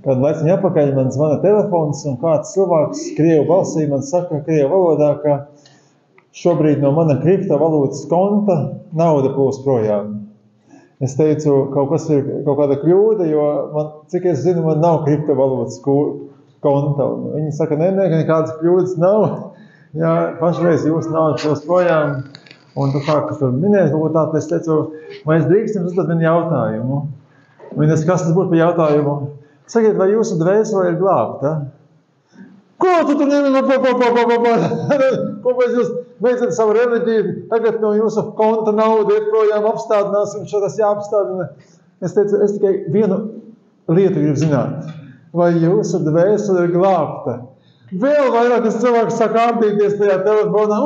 Kādu laiciņu atpakaļ man zvana telefons, un kāds cilvēks krievu balsī man saka krievu valodā, ka šobrīd no mana kriptovalūtas konta nauda plūst projām. Es teicu, kaut kāda kļūda, jo man, cik es zinu, man nav kriptovalūtas konta. Un viņi saka, nē, nekādas kļūdas nav. Jā, pašreiz jūs nauda plūst projām. Un tu kā, kas tur minēja, tātad es teicu, vai es drīkst jums uzdot vienu jautājumu? Viņas, kas tas būtu par jautājumu? Sakiet, vai jūsu dvēsele ir glābta? Ko tu tur Kāpēc jūs beidzat savu reliģiju? Tagad no jūsu konta nauda iet projām apstādināsim, šo tas jāapstādina. Es teicu, es tikai vienu lietu gribu zināt. Vai jūsu dvēsele ir glābta? Vēl vairāk es cilvēku saka ārdīties tajā telefonā.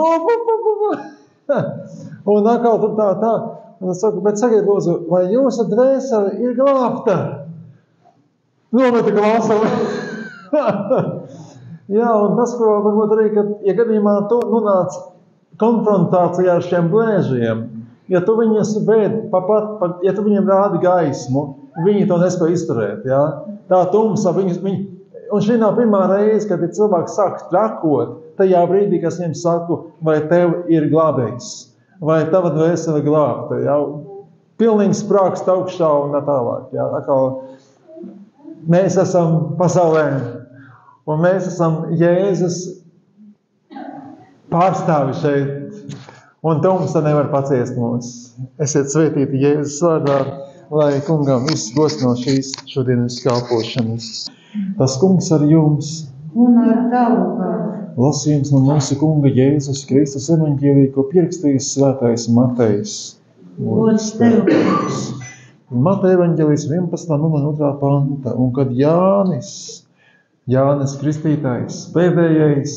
Un atkal tur tā. Un es saku, bet sakiet, lūdzu, vai jūsu dvēsele ir glābta? Nometa glāseli. Jā, un tas, ko varbūt arī, ka, ja gadījumā tu nonāc konfrontācijā ar šiem blēžiem, ja tu viņus vēd ja tu viņiem rādi gaismu, viņi to nespēj izturēt, jā? Tā tumsa, un šī nav pirmā reize, kad cilvēks sāk trakot, tajā brīdī, kas viņiem saku, vai tev ir glābējs, vai tava dvēsele glābta, jā? Pilnīgi sprākst augšā un tālāk, jā? Mēs esam pasaulē, un mēs esam Jēzus pārstāvi šeit, un tumsa nevar paciest mūs. Esiet svētīti Jēzus vārdā, lai kungam viss gods no šīs šodienas kalpošanas. Tas kungs ar jums. Un ar tavu gāru. Lasījums no mūsu kunga Jēzus Kristus evaņģēlija, ko pierakstījis svētais Matejs. Gods tev, kungs. Mateja evaņģēlijas 11. un 2. panta, un kad Jānis Kristītājs, pēdējais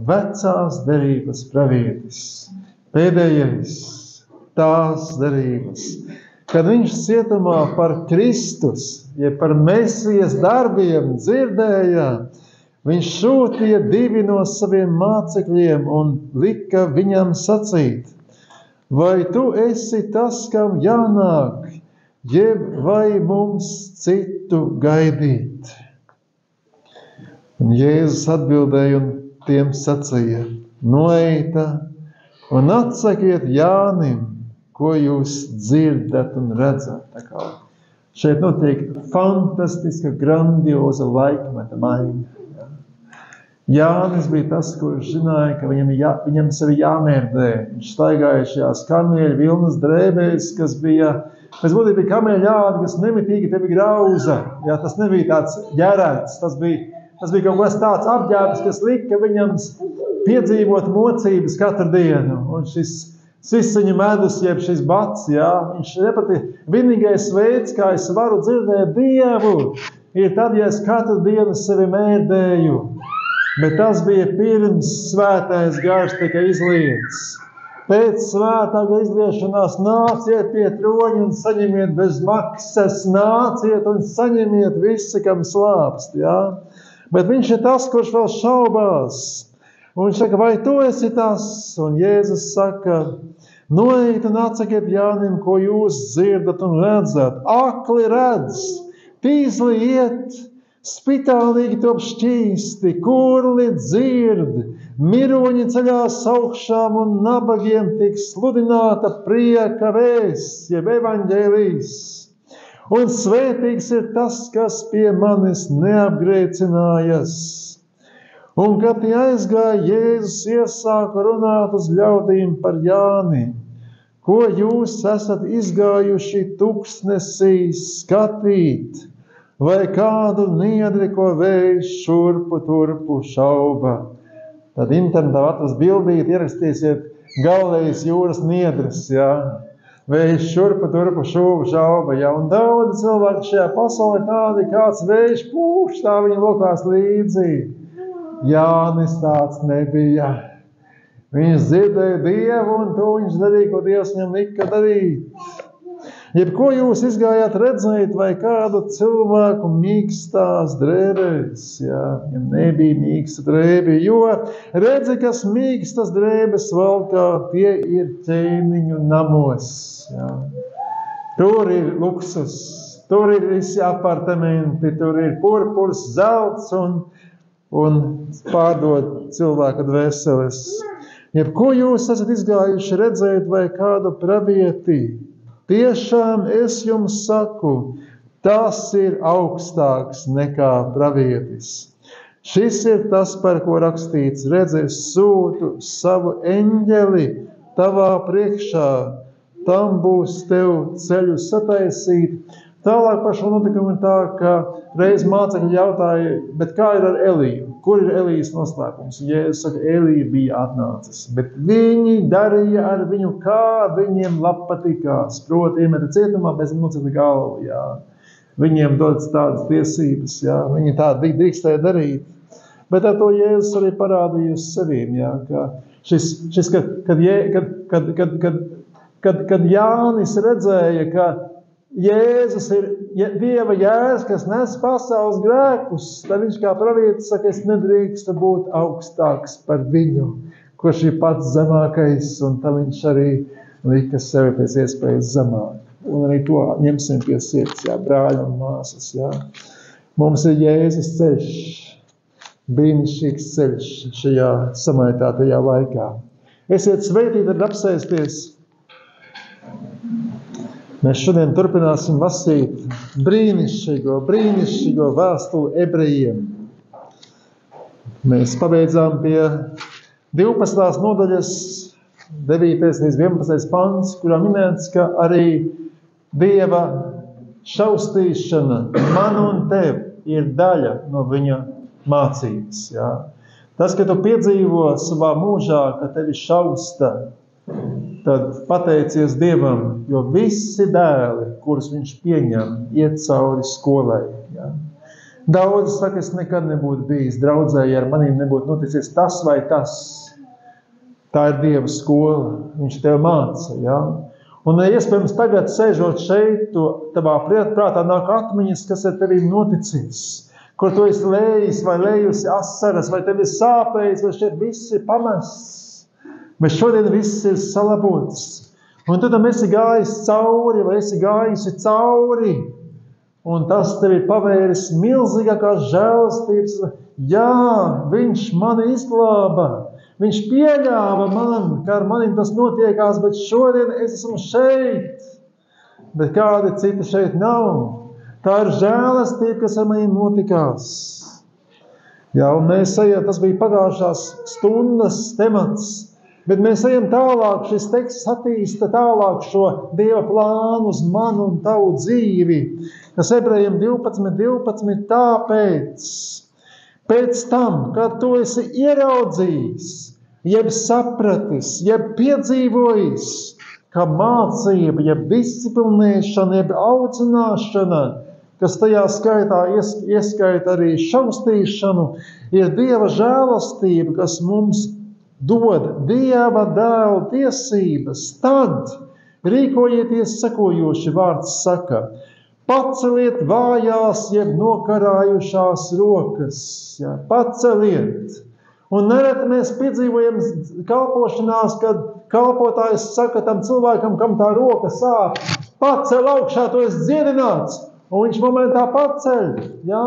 vecās derības pravietis, pēdējais tās derības, kad viņš cietumā par Kristus, ja par Mesijas darbiem dzirdēja, viņš sūtīja 2 no saviem mācekļiem un lika viņam sacīt, vai tu esi tas, kam jānāk, jeb vai mums citu gaidīt? Un Jēzus atbildēja un tiem sacīja, noeita un atsakiet Jānim, ko jūs dzirdat un redzat. Tā kā šeit notiek fantastiska, grandioza laikmeta maiņa. Jānis bija tas, kurš zināja, ka viņam sevi jāmērdē. Viņš staigāja šajās kamieļu vilnas drēbēs, kas bija pēc būtībā kamieļu āda, kas nemitīgi tevi grauza. Jā, tas nebija tāds ģērēts, tas bija kaut kas tāds apģērbs, kas lika viņam piedzīvot mocības katru dienu. Un šis sisiņa medus, jeb šis bats, jā, viņš nepratīja. Vienīgais veids, kā es varu dzirdēt Dievu, ir tad, ja es katru dienu sevi mērdēju. Bet tas bija pirms svētais gars tika izliets. Pēc svētāga izliešanās nāciet pie troņa un saņemiet bez maksas, nāciet un saņemiet visi, kam slāpst, jā. Bet viņš ir tas, kurš vēl šaubās. Un viņš saka, vai tu esi tas? Un Jēzus saka, noiet un atsakiet Jānim, ko jūs dzirdat un redzat. Akli redz, tīzli iet, spitālīgi top šķīsti, kurli dzird, miroņi ceļās augšām un nabagiem tik sludināta prieka vēsts, jeb evaņģēlijs. Un svētīgs ir tas, kas pie manis neapgrēcinājas. Un, kad tie aizgāja, Jēzus iesāka runāt uz ļaudīm par Jāni, ko jūs esat izgājuši tuksnesī skatīt, vai kādu niedri, ko vējš šurpu turpu šauba. Tad internetā atrast bildīt, ierakstīsiet Galilējas jūras niedres, jā. Vējš šurpu turpu šauba, jā. Un daudz cilvēku šajā pasaulē tādi, kāds vējš pūš, tā viņi lokās līdzi. Jānis tāds nebija. Viņš dzirdēja Dievu un to viņš darīja, ko Dievs viņam lika darīt. Jebko jūs izgājāt redzēt, vai kādu cilvēku mīkstās drēbēs, jā, viņam nebija mīksta drēbi, jo redzi, kas mīkstas drēbes valkā, tie ir ķēniņu namos, jā. Tur ir luksus, tur ir visi apartamenti, tur ir purpurs, zelts un pārdod cilvēka dvēseles. Jebko jūs esat izgājuši redzēt vai kādu pravieti, tiešām es jums saku, tas ir augstāks nekā pravietis. Šis ir tas, par ko rakstīts, redzi, es sūtu savu eņģeli tavā priekšā, tam būs tev ceļu sataisīt. Tālāk par šo notikumu ir tā, ka reiz mācekļi jautāja, bet kā ir ar Eliju? Kur ir Elijas noslēpums? Jēzus saka, Elija bija atnācis, bet viņi darīja ar viņu, kā viņiem patikās. Proti, iemeta cietumā, bez nocirta galvu, jā. Viņiem dodas tādas tiesības, jā. Viņi tā drīkstēja darīt. Bet ar to Jēzus arī parādīja uz sevīm, jā, kad Jānis redzēja, ka Jēzus ir Dieva jērs, kas nes pasaules grēkus, tad viņš kā pravietis saka, es nedrīkstu būt augstāks par viņu, kurš ir pats zemākais, un tad viņš arī lika sevi pēc iespējas zemāk. Un arī to ņemsim pie sirds, jā, brāļi un māsas, jā. Mums ir Jēzus ceļš, brīnišķīgs ceļš šajā samaitātajā laikā. Esiet svētīti ar apsēsties. Mēs šodien turpināsim lasīt brīnišķīgo vēstuli ebrejiem. Mēs pabeidzām pie 12. nodaļas, 9. līdz 11. pants, kurā minēts, ka arī Dieva šaustīšana man un tev ir daļa no viņa mācības. Jā. Tas, ka tu piedzīvo savā mūžā, ka tevi šausta, tad pateicies Dievam, jo visi dēli, kurus viņš pieņem, iet cauri skolai. Jā. Daudzi saka, es nekad nebūtu bijis draudzē, ja ar manīm nebūtu noticies tas vai tas. Tā ir Dieva skola, viņš tev māca. Jā. Un iespējams tagad, sēžot šeit, tavā prātā nāk atmiņas, kas ar tevīm noticis, kur tu esi lējis vai lējusi asaras, vai tev ir sāpējis, vai šeit viss ir pamests, bet šodien viss ir salabots. Un tu tam esi gājis cauri, vai esi gājusi cauri, un tas tev ir pavēris milzīgākās žēlastības. Jā, viņš mani izglāba. Viņš pieļāva man, ka ar manim tas notiekās, bet šodien es esmu šeit. Bet kādi citi šeit nav. Tā ir žēlastība, kas ar manim notikās. Jā, un mēs ejam, tas bija pagājušās stundas temats, bet mēs ejam tālāk, šis teksts attīsta tālāk šo Dieva plānu uz manu un tavu dzīvi, kas ebrejiem 12, tāpēc, pēc tam, kad tu esi ieraudzījis, jeb sapratis, jeb piedzīvojis, ka mācība, jeb disciplinēšana, jeb audzināšana, kas tajā skaitā ieskaita arī šaustīšanu, ir Dieva žēlastība, kas mums dod Dieva dēla tiesības. Tad rīkojieties sekojoši, vārds saka, paceliet vājās, jeb nokarājušās rokas. Jā, paceliet. Un nereti mēs piedzīvojam kalpošanās, kad kalpotājs saka tam cilvēkam, kam tā roka sāp, pacel augšā, tu esi dziedināts. Un viņš momentā paceļ. Ja?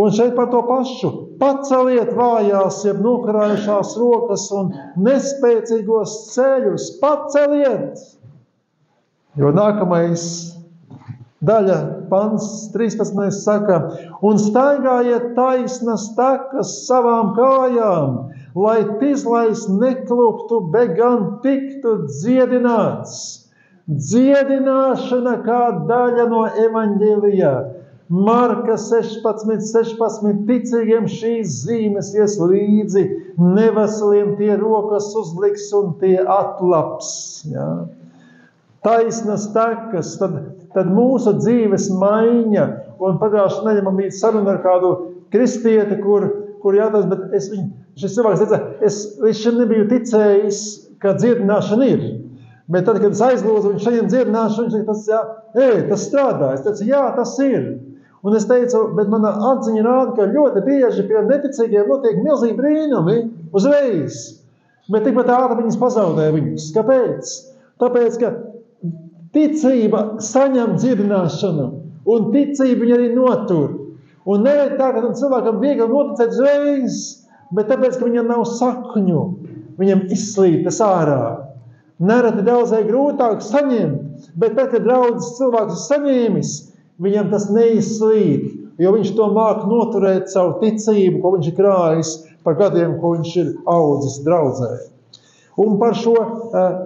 Un šeit par to pašu. Paceliet vājās, jeb nokarājušās rokas un nespēcīgos ceļus. Paceliet! Jo nākamais daļa, pants 13. saka, un staigājiet taisnas takas savām kājām, lai tizlais nekluptu, bet gan tiktu dziedināts. Dziedināšana kā daļa no evaņģēlijā. Marka 16, ticīgiem šīs zīmes ies līdzi, neveseliem tie rokas uzliks un tie atlaps. Ja? Taisnas takas, tad mūsu dzīves maiņa, un pagājušajā nedēļā man bija saruna ar kādu kristieti, kur jautās, bet šis cilvēks teica, es līdz šim nebiju ticējis, ka dziedināšana ir. Bet tad, kad es aizlūdzu, viņš saņem dziedināšanu, viņš teica, tas strādā. Es teicu, jā, tas ir. Un es teicu, bet mana atziņa rāda, ka ļoti bieži pie neticīgiem notiek milzīgi brīnumi uzreiz. Bet tikpat ātri viņas pazaudē viņus. Kāpēc? Tāpēc, ka ticība saņem dziedināšanu Un ticību viņi arī notur. Un nevajag tā, ka tam cilvēkam viegli noticēt uzreiz, bet tāpēc, ka viņam nav sakņu, viņam izslīd tas ārā. Nereti daudzai grūtāk saņemt, bet tad, kad draudzes cilvēks saņēmis, viņam tas neizslīd, jo viņš to māk noturēt savu ticību, ko viņš ir krājis par gadiem, ko viņš ir audzis draudzē. Un par šo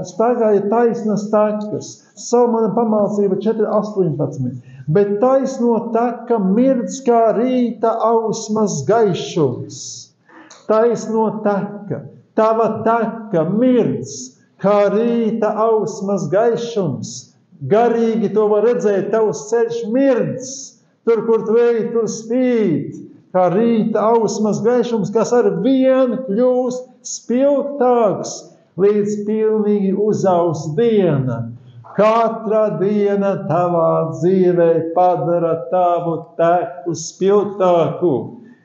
staigāja taisnas tekas. Salmana pamācība 4.18. Bet taisno teka mirdz kā rīta ausmas gaišums. Taisno teka, tava teka mirdz kā rīta ausmas gaišums. Garīgi to var redzēt, tavs ceļš mirdz. Tur, kur tu ej, tur spīd. Kā rīta ausmas gaišums, kas ar vienu kļūst spilgtāks, līdz pilnīgi uzaus diena. Katra diena tavā dzīvē padara tavu teku spilgtāku.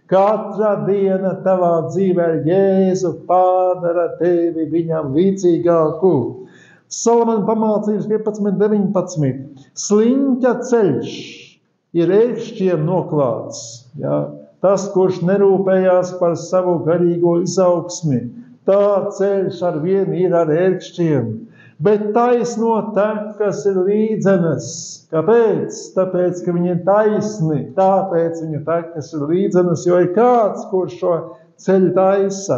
Katra diena tavā dzīvē Jēzu padara tevi viņam līdzīgāku. Salmana pamācības 15.19. Sliņķa ceļš ir ērkšķiem noklāts. Ja? Tas, kurš nerūpējās par savu garīgo izaugsmi, tā ceļš ar vienu ir ar ērkšķiem. Bet taisno tekas ir līdzenas. Kāpēc? Tāpēc, ka viņi ir taisni. Tāpēc viņu tekas ir līdzenas, jo ir kāds, kurš šo ceļu taisa.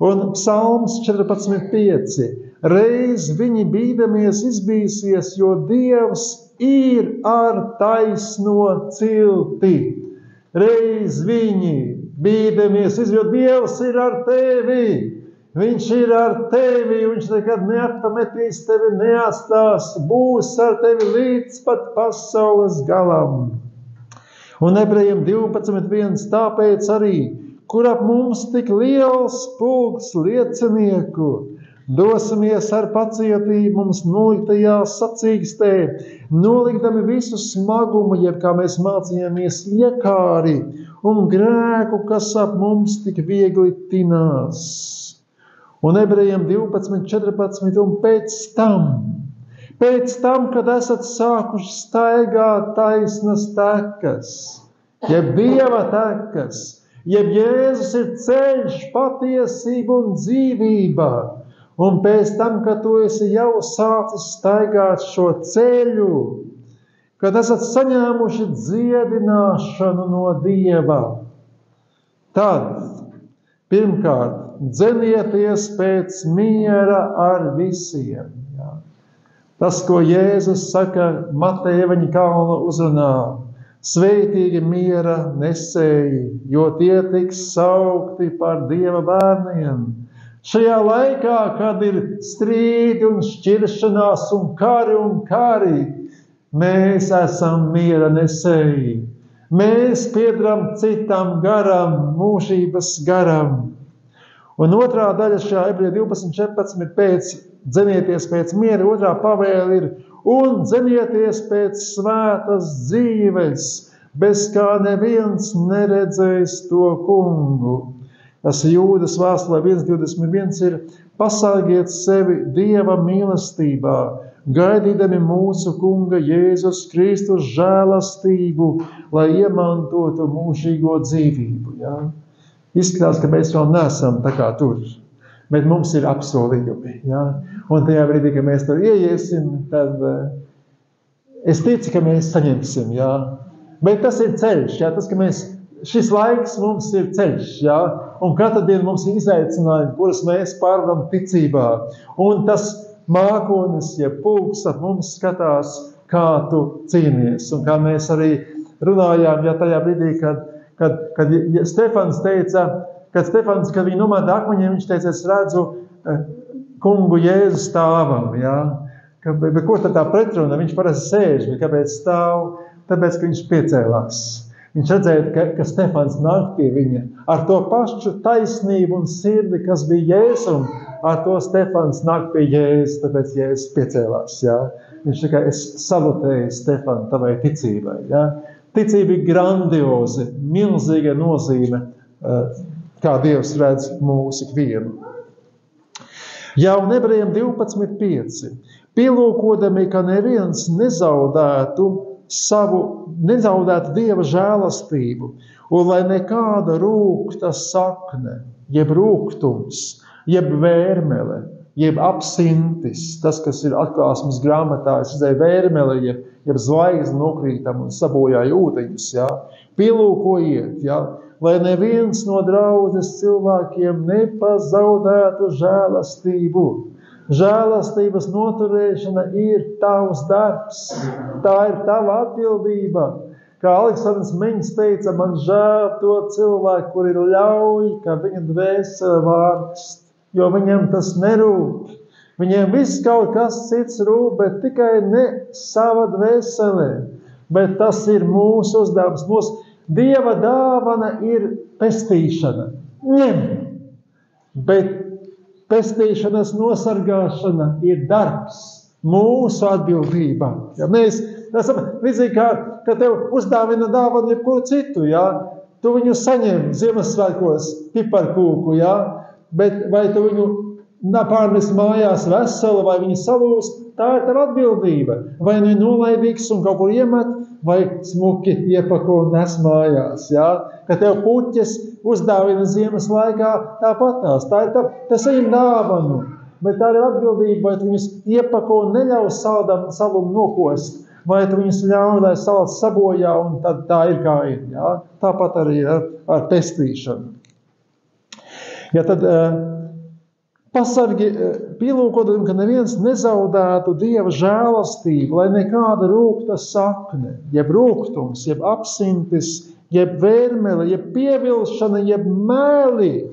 Un Psalms 14.5. Reiz viņi bīdamies izbīsies, jo Dievs ir ar taisno cilti. Reiz viņi bīdamies, jo Dievs ir ar tevi. Viņš ir ar tevi, viņš nekad neatpametīs tevi, neatstās, būs ar tevi līdz pat pasaules galam. Un Ebrejiem 12.1. Tāpēc arī, kur ap mums tik liels pulks liecinieku, dosimies ar pacietību mums noliktajā sacīkstē, nolikdami visu smagumu, jeb kā mēs mācījāmies iekāri, un grēku, kas ap mums tik viegli tinās. Un Ebrejiem 12.14. Un pēc tam, kad esat sākuši staigāt taisnas tekas, jeb Dieva tekas, jeb Jēzus ir ceļš, patiesība un dzīvība, un pēc tam, kad tu esi jau sācis staigāt šo ceļu, kad esat saņēmuši dziedināšanu no Dieva, tad, pirmkārt, dzenieties pēc miera ar visiem. Jā. Tas, ko Jēzus saka Mateja evaņģeļa kalna uzrunā. Sveitīgi miera nesēji, jo tie tiks saukti par Dieva bērniem. Šajā laikā, kad ir strīdi un šķiršanās un kari, mēs esam miera nesēji. Mēs piedaram citam garam, mūžības garam. Un otrā daļa šajā Ebreju 12.14. pēc dzenieties pēc miera, otrā pavēle ir un dzenieties pēc svētas dzīves, bez kā neviens neredzēs to kungu. Tas Jūdas vēstulē 1.21 ir pasargiet sevi Dieva mīlestībā, gaidīdami mūsu kunga Jēzus Kristus žēlastību, lai iemantotu mūžīgo dzīvību. Ja? Izskatās, ka mēs vēl neesam tā kā tur, bet mums ir apsolījumi. Ja? Un tajā brīdī, kad mēs tur ieiesim, tad es ticu, ka mēs saņemsim. Ja? Bet tas ir ceļš. Ja? Tas, ka šis laiks mums ir ceļš. Ja? Un katru dienu mums ir izaicinājumi, kurus mēs pārvaram ticībā. Un tas mākonis, ja pulks ap mums skatās, kā tu cīnies. Un kā mēs arī runājām, ja tajā brīdī, kad Stefans teica, kad viņi nomāta akmeņiem, viņš teica, es redzu kungu Jēzu stāvam, ja? Bet kur tad tā pretruna? Viņš parasti sēž, bet kāpēc stāv? Tāpēc, ka viņš piecēlās. Viņš redzēja, ka Stefans nāk pie viņa ar to pašu taisnību un sirdi, kas bija Jēzum, ar to Stefans nāk pie Jēzus, tāpēc Jēzus piecēlās, ja? Viņš tikai, es salutēju Stefanu tavai ticībai, ja? Ticība ir grandiozi, milzīga nozīme, kā Dievs redz mūsu ikvienu. Jau Ebrejiem 12.5. Pielūkodami, ka neviens nezaudētu nezaudētu Dieva žēlastību, un lai nekāda rūkta sakne, jeb rūgtums, jeb vērmele, jeb absintis, tas, kas ir atklāsmes grāmatā, es redzēju vērmele, jeb zvaigzne nokrītam un sabojāja ūdeņus, ja? Pielūkojiet, ja? Lai neviens no draudzes cilvēkiem nepazaudētu žēlastību. Žēlastības noturēšana ir tavs darbs, tā ir tava atbildība. Kā Aleksandrs Meņš teica, man žēl to cilvēku, kuri ļauj, ka viņa dvēsele vārst, jo viņam tas nerūp. Viņiem viss kaut kas cits rūp, bet tikai ne sava dvēsele. Bet tas ir mūsu uzdevums. Mūsu Dieva dāvana ir pestīšana. Ņem! Bet pestīšanas nosargāšana ir darbs, mūsu atbildība. Ja mēs esam līdzīgi kā, ka tev uzdāvina dāvanu jebkuru citu, ja? Tu viņu saņem Ziemassvētkos piparkūku, ja? Bet vai tu viņu pārnes mājās veselu, vai viņu salūst, tā ir tava atbildība. Vai nu nolaidīgs un kaut kur iemet, vai smuki iepako un nes mājās, ja? Ka tev puķes uzdāvina ziemas laikā tāpatās. Tas ir dāvanu, bet tā ir atbildība, vai tu viņus iepako un neļauj salumu nokost, vai tu viņus ļauj, lai salds sabojā, un tad tā ir kā ir, ja? Tāpat arī ar pestīšanu. Ja tad pasargi pielūkodam, ka neviens nezaudētu Dieva žēlastību, lai nekāda rūgta sakne, jeb rūgtums, jeb absintis, jeb vērmele, jeb pievilšana, jeb mēli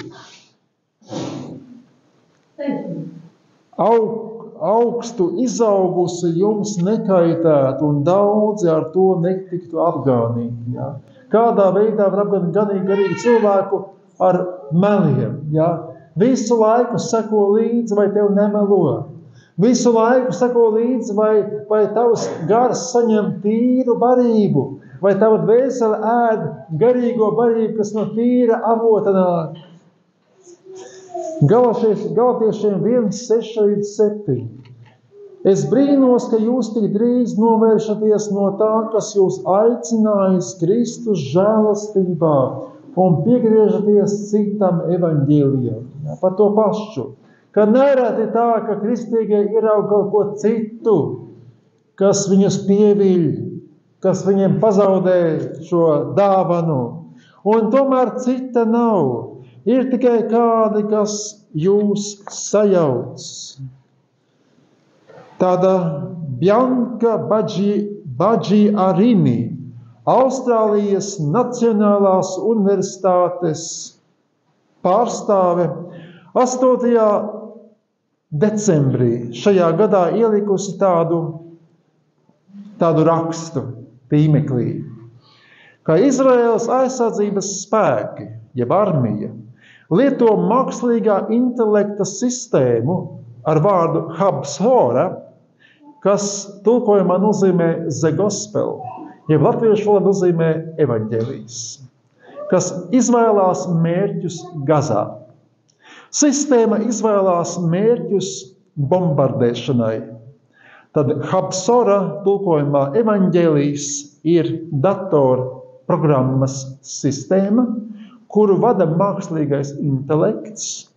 augstu izaugusi jums nekaitētu un daudzi ar to netiktu apgānīgi. Ja? Kādā veidā var apgānīt garīgi cilvēku ar meliem? Ja? Visu laiku seko līdzi, vai tev nemelo. Visu laiku seko līdzi, vai tavs gars saņem tīru barību, vai tava dvēsele ēd garīgo barību, kas no tīra avota nāk. Galatiešiem 1:6-7. Es brīnos, ka jūs tik drīz novēršaties no tā, kas jūs aicinājis Kristus žēlastībā un piegriežaties citam evaņģēlijam. Ja, par to pašu. Ka nereti tā, ka kristīgie ierauga kaut ko citu, kas viņus pieviļ, kas viņiem pazaudē šo dāvanu. Un tomēr cita nav. Ir tikai kādi, kas jūs sajauc. Tāda Bianca Badžiarini, Austrālijas Nacionālās universitātes pārstāve, 8. decembrī šajā gadā ielikusi tādu rakstu tīmeklī, ka Izraēlas aizsardzības spēki, jeb armija, lieto mākslīgā intelekta sistēmu ar vārdu Habsora, kas tulkojumā nozīmē The Gospel, jeb latviešu valodā nozīmē evaņģēlijs, kas izvēlās mērķus Gazā. Sistēma izvēlās mērķus bombardēšanai. Tad Habsora tulkojumā evaņģēlijs ir datora programmas sistēma, kuru vada mākslīgais intelekts,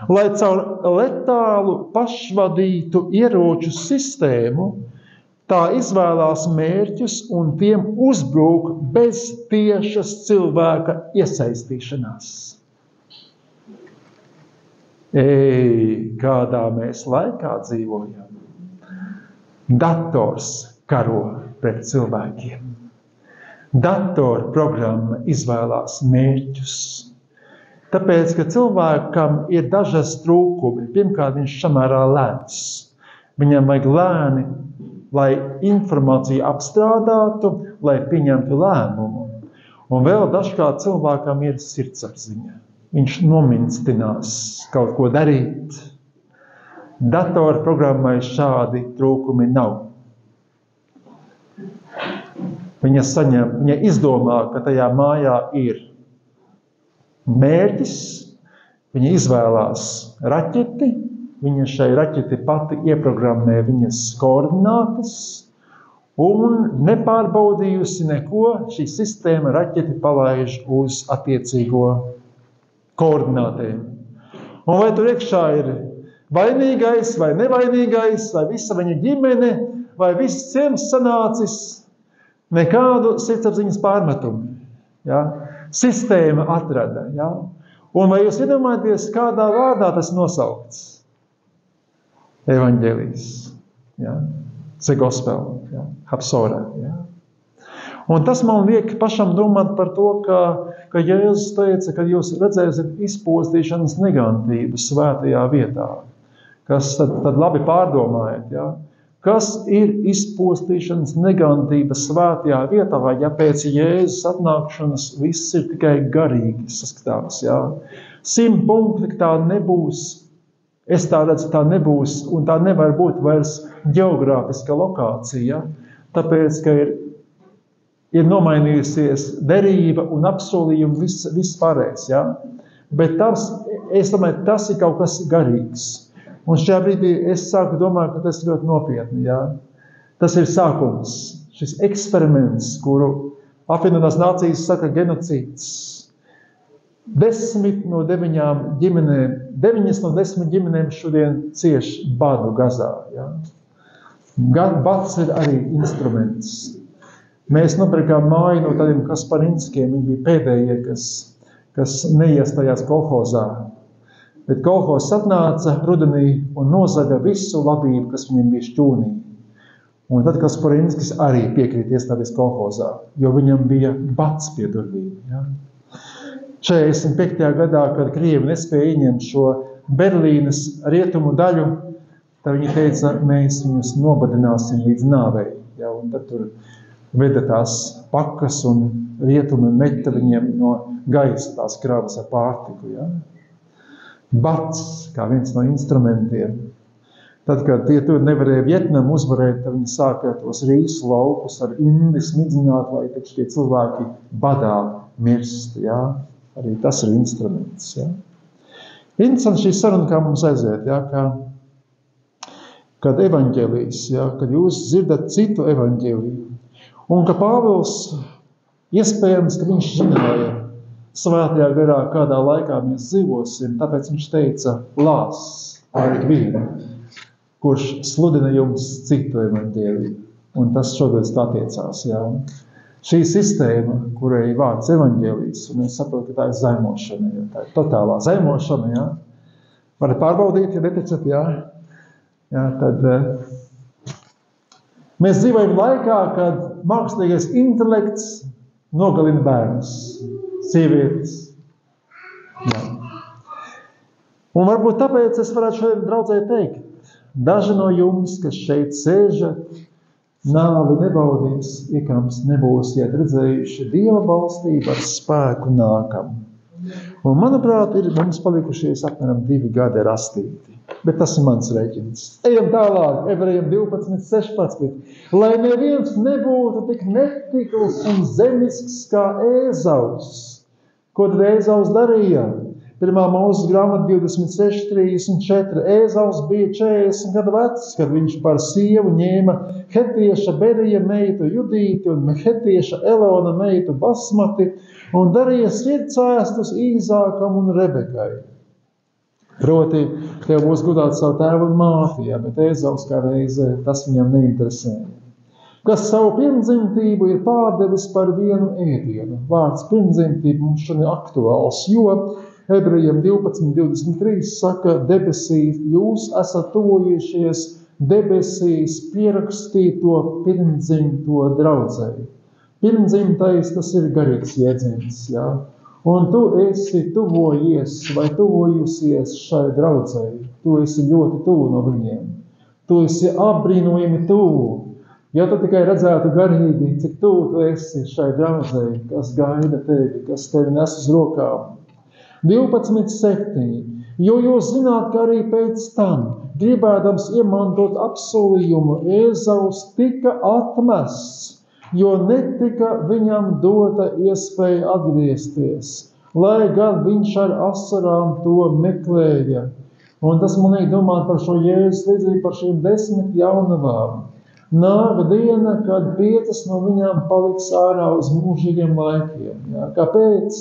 lai caur letālu pašvadītu ieroču sistēmu tā izvēlās mērķus un tiem uzbrūk bez tiešas cilvēka iesaistīšanās. Kādā mēs laikā dzīvojam. Dators karo pret cilvēkiem. Datora programma izvēlās mērķus. Tāpēc, ka cilvēkam ir dažas trūkumi. Pirmkārt, viņš samērā lēns. Viņam vajag lēni, lai informāciju apstrādātu, lai pieņemtu lēmumu. Un vēl dažkārt cilvēkam ir sirdsapziņa. Viņš nominstinās kaut ko darīt. Datora programmai šādi trūkumi nav. Viņa izdomā, ka tajā mājā ir mērķis, viņa izvēlās raķeti, viņa šai raķeti pati ieprogrammē viņas koordinātas, un nepārbaudījusi neko, šī sistēma raķeti palaiž uz attiecīgo koordinātēm. Un vai tur iekšā ir vainīgais vai nevainīgais, vai visa viņa ģimene, vai viss ciems sanācis, nekādu sirdsapziņas pārmetumu. Ja? Sistēma atrada. Ja? Un vai jūs iedomājaties, kādā vārdā tas nosaukts? Evaņģēlijs. Ja? The gospel. Ja? Hapsora. Ja? Un tas man liek pašam domāt par to, ka Jēzus teica, ka jūs redzēsiet izpostīšanas negantību svētajā vietā. Kas tad labi pārdomājiet, ja? Kas ir izpostīšanas negantība svētajā vietā, vai ja pēc Jēzus atnākšanas viss ir tikai garīgi saskatāms, ja? 100 punkti tā nebūs, es tā redzu, tā nebūs, un tā nevar būt vairs ģeogrāfiska lokācija, tāpēc, ka ir nomainījusies derība un apsolījumi viss pārējais, ja? Bet es domāju, tas ir kaut kas garīgs. Un šajā brīdī es sāku domāt, ka tas ir ļoti nopietni. Ja? Tas ir sākums, šis eksperiments, kuru apvienotās nācijas saka genocīds. 9 no 10 ģimenēm šodien cieš badu Gazā. Ja? Bads ir arī instruments. Mēs nopirkām māju no tādiem Kasparinskiem, viņi bija pēdējie, kas neiestājās kolhozā. Bet kolhozs atnāca rudenī un nozaga visu labību, kas viņiem bija šķūnī. Un tad Kasparinskis arī piekrīt iestāties kolhozā, jo viņam bija bads pie durvīm. Ja? 45. gadā, kad Krievi nespēja ieņemt šo Berlīnes rietumu daļu, tad viņi teica, mēs viņus nobadināsim līdz nāvei. Ja? Un tad tur veda tās pakas un rietumi meta viņiem no gaisa tās kravas ar pārtiku. Ja? Bats, kā viens no instrumentiem. Tad, kad tie tur nevarēja Vietnamu uzvarēt, tad viņi sāka tos rīsu laukus ar indi smidzināt, lai taču tie cilvēki badā mirst. Ja? Arī tas ir instruments. Ja? Interesanti šī saruna, kā mums aiziet, ja? Kad evaņģēlijs, ja? Kad jūs dzirdat citu evaņģēliju, un ka Pāvils iespējams, ka viņš zināja svētajā garā, kādā laikā mēs dzīvosim, tāpēc viņš teica, lās ar ikvienu, kurš sludina jums citu evaņģēliju. Un tas šodien attiecās. Ja? Šī sistēma, kurai ir vārds evaņģēlijs, un es saprotu, ka tā ir zaimošana, ja? Tā ir totālā zaimošana. Ja? Varat pārbaudīt, ja neticat, ja? Ja, tad mēs dzīvojam laikā, kad mākslīgais intelekts nogalina bērnus. Sievietes. Jā. Un varbūt tāpēc es varētu šodien draudzē teikt, daži no jums, kas šeit sēžat, nāvi nebaudīs, iekams nebūsiet redzējuši Dieva valstību ar spēku nākam. Un, manuprāt, ir mums palikušies apmēram 2 gadi rastīti. Bet tas ir mans rēķins. Ejam tālāk, Ebrejiem 12:16. Lai neviens nebūtu tik netikls un zemisks kā Ēzaus. Ko tad Ēzaus darīja? 1. Mūzes grāmata 26:34. Ēzaus bija 40 gadu vecs, kad viņš par sievu ņēma hetieša Berija meitu Judīti un hetieša Elona meitu Basmati un darīja sirdsēstus Īzākam un Rebekai. Proti, tev būs godāt savu tēvu un māti, ja, bet Ēzaus kā reize tas viņam neinteresēja. Kas savu pirmdzimtību ir pārdevis par vienu ēdienu. Vārds pirmdzimtība mums šodien aktuāls, jo Ebrejiem 12:23 saka, debesīs jūs esat tuvojušies debesīs pierakstīto pirmdzimto draudzēji. Pirmdzimtais tas ir garīgs jēdziens, jā. Un tu esi tuvojies vai tuvojusies šai draudzēji. Tu esi ļoti tuvu no viņiem. Tu esi apbrīnojami tuvu. Ja tu tikai redzētu garīgi, cik tuvu tu esi šai draudzēji, kas gaida tevi, kas tevi nes uz rokām. 12:7. Jo jūs zināt, ka arī pēc tam, gribēdams iemantot apsolījumu, Ēzaus tika atmests, jo netika viņam dota iespēja atgriezties, lai gan viņš ar asarām to meklēja. Un tas man liek domāt par šo Jēzus līdzīgi par šīm 10 jaunavām. nāk diena, kad 5 no viņām paliks ārā uz mūžīgiem laikiem. Jā. Kāpēc?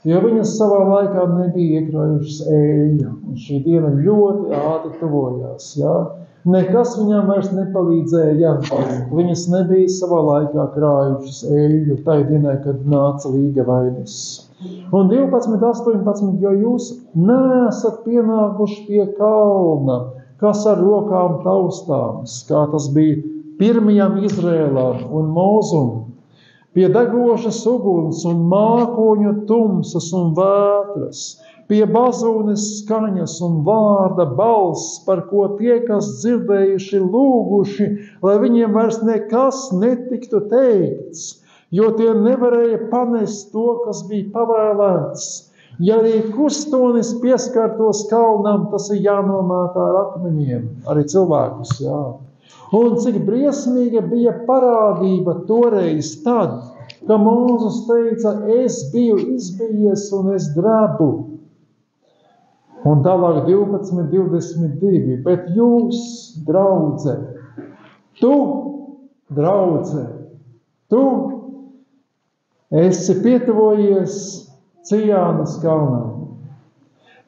Jo viņas savā laikā nebija iekrājušas eļļu, un šī diena ļoti ātri tuvojās. Jā. Nekas viņām vairs nepalīdzēja, viņas nebija savā laikā krājušas eļļu tai dienai, kad nāca līgavainis. Un 12:18, jo jūs neesat pienākuši pie kalna, kas ar rokām taustāms, kā tas bija pirmajam Izrēlam un Mozum, pie degošas uguns un mākoņu tumsas un vētras, pie bazūnes skaņas un vārda balss, par ko tie, kas dzirdējuši, lūguši, lai viņiem vairs nekas netiktu teikts, jo tie nevarēja panest to, kas bija pavēlēts. Ja arī kustonis pieskartos kalnam, tas ir jānomētā ar akmeņiem, arī cilvēkus, jā. Un cik briesmīga bija parādība toreiz tad, ka Mūzes teica, es biju izbijies un es drebu. Un tālāk 12:22, bet jūs, draudze, tu, draudze, tu esi pietuvojies Cijānas kalnam.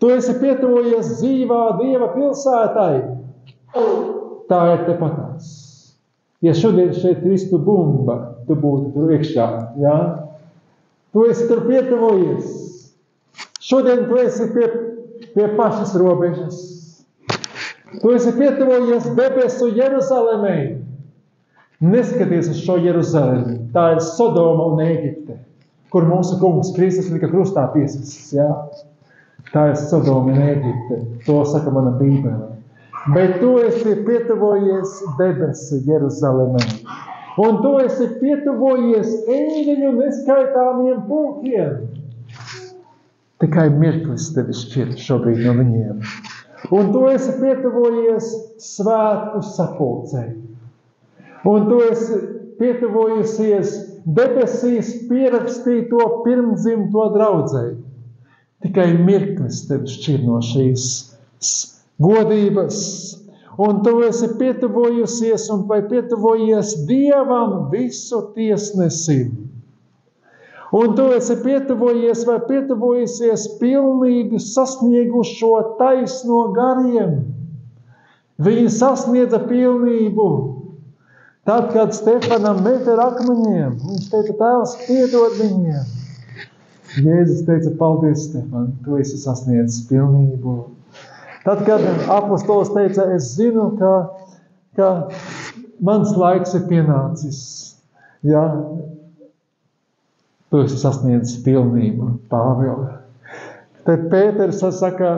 Tu esi pietuvojies dzīvā Dieva pilsētai. Tā ir tepatās. Ja šodien šeit kristu bumba, tu būtu tur iekšā, jā? Tu esi tur pietuvojies. Šodien tu esi pie pašas robežas. Tu esi pietuvojies debesu Jeruzalemei. Neskaties uz šo Jeruzalemi. Tā ir Sodoma un Ēģipte, kur mūsu kungs Kristus lika krustā piesists, jā? Tā ir Sodoma un Ēģipte. To saka mana Bībele. Bet tu esi pietuvojies debesu Jeruzalemei. Un tu esi pietuvojies eņģeļu neskaitāmiem pulkiem. Tikai mirklis tevi šķir šobrīd no viņiem. Un tu esi pietuvojies svētku sapulcei. Un tu esi pietuvojusies debesīs pierakstīto pirmdzimto draudzei. Tikai mirklis tevi šķir no šīs godības. Un tu esi pietuvojusies un vai pietuvojies Dievam visu tiesnesim. Un tu esi pietuvojies vai pietuvojusies pilnību sasniegušo taisno gariem. Viņi sasniedza pilnību. Tad, kad Stefanam meta ar akmeņiem, viņš teica, Tēvs, piedod viņiem. Jēzus teica, paldies, Stefan, tu esi sasniedzis pilnību. Tad, kad apostols teica, es zinu, ka mans laiks ir pienācis, ja, tu esi sasniedzis pilnību, Pāvili. Tad Pēters saka,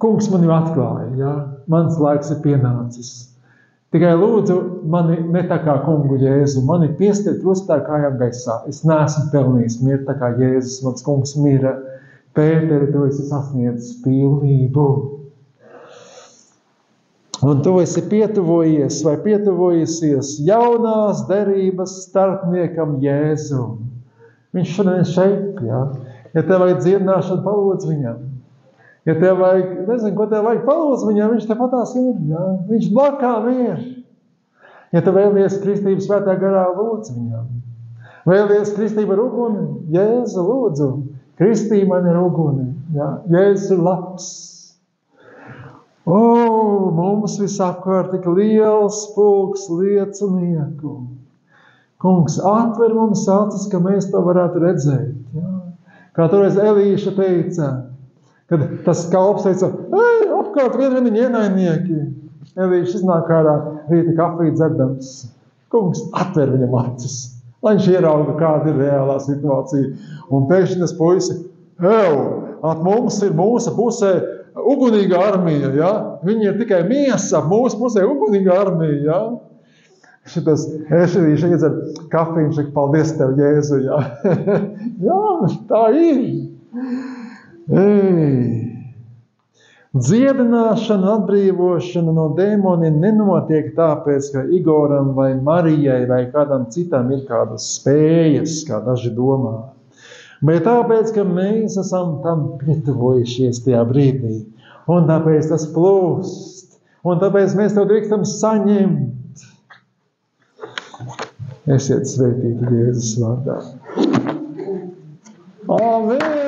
kungs man jau atklāja, ja, mans laiks ir pienācis. Tikai lūdzu mani ne tā kā kungu Jēzu, mani piestiet krustā kājām gaisā. Es neesmu pelnījis mirt tā kā Jēzus, mans kungs mira. Pēteri, tu esi sasniedzis pilnību. Un tu esi pietuvojies vai pietuvojusies jaunās derības starpniekam Jēzum. Viņš šodien šeit, jā. Ja tev vajag dziedināšanu, palūdz viņam. Ja tev vajag, nezinu, ko tev vajag, palūdz viņam, viņš te patās ir, jā. Viņš blakām ir. Ja tu vēlies kristību svētā garā, lūdz viņam. Vēlies kristību ar uguni, Jēzu, lūdzu. Kristība man ir uguni, jā. Jēzus ir labs. Mums visapkārt tik liels pulks liecinieku. Kungs, atver mums acis, ka mēs to varētu redzēt. Jā. Kā toreiz Elīša teica, kad tas kalps teica, apkārt vieni ienaidnieki. Elīša iznāk ārā rīta kafiju dzerdams. Kungs, atver viņam acis. Lai viņš ierauga, kāda ir reālā situācija. Un pēkšņi tas puisi, at mums ir mūsu pusē ugunīga armija, ja? Viņi ir tikai miesa, mūsu pusē ugunīga armija, ja? Šitas ešerīša iedzer kafiju, viņš saka, paldies tev, Jēzu, ja? Jā, tā ir. Dziedināšana, atbrīvošana no dēmoniem nenotiek tāpēc, ka Igoram vai Marijai vai kādam citam ir kādas spējas, kā daži domā. Bet tāpēc, ka mēs esam tam pietuvojušies tajā brīdī. Un tāpēc tas plūst. Un tāpēc mēs tev drīkstam saņemt. Esiet svētīti Jēzus vārdā. Āmen!